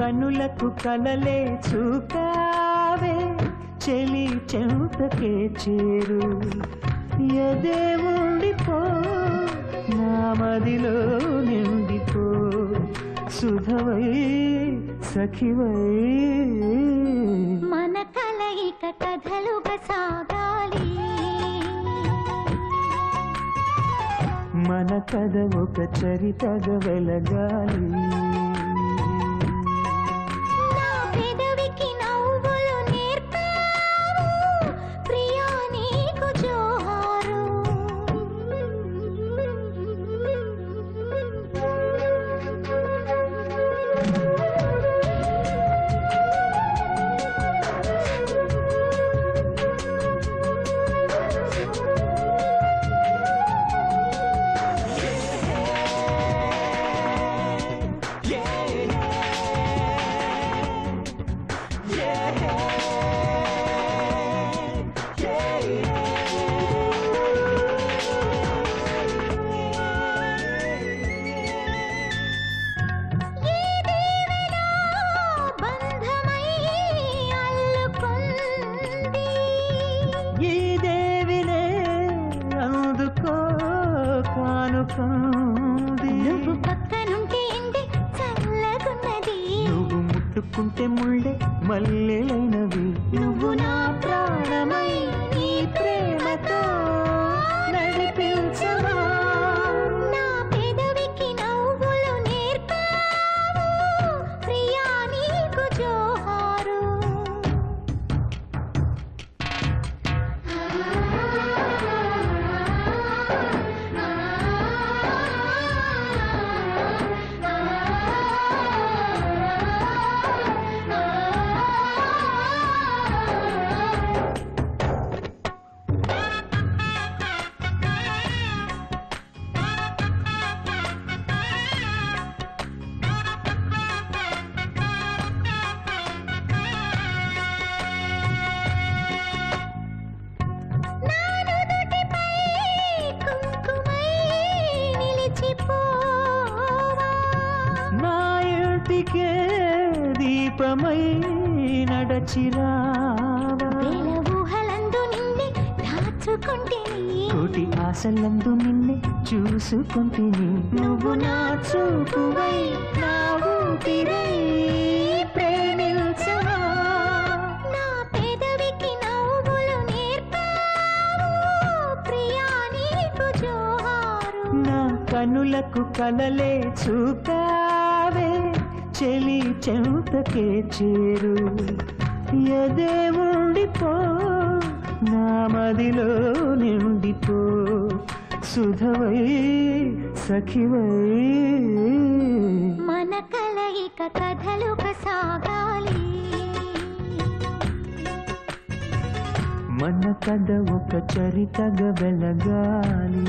కనులకు కలలే చూపావే చెలి చెంతకే చేరు ఎదే ఉండిపో నా మదిలో నిండిపో సుధవై సఖివై మన కలయిక కథలుగా సాగాలి మన కథ ఒక చరితగా వెలగాలి నా పెదవికి నవ్వులు నేర్పావు ప్రియా నీకు జోహారు నువ్వు పక్కనుంటే ఎండి చల్లగున్నది నువ్వు ముట్టుకుంటే ముళ్ళే మల్లెలైనవి నువ్వు నా ప్రాణమై నీ ప్రేమతో నడిపించవా నా పెదవికి నవ్వులు నేర్పావు ప్రియా నీకు జోహారు దీపమై నడచిరావా ఊహలందు నిన్నే దాచుకుంటేని కోటి ఆశలందు నిన్నే చూసుకుంటేని నువ్వు నా చూపువై నా ఊపిరై ప్రేమించవా నా పెదవికి నవ్వులు నేర్పావు ప్రియా నీకు జోహారు నా కనులకు కలలే చూపావే చెలి చెంతకే చేరు ఎదే ఉండిపో నా మదిలో నిండిపో సుధవై సఖివై మన కలయిక కథలుగా సాగాలి మన కథ ఒక చరితగా వెలగాలి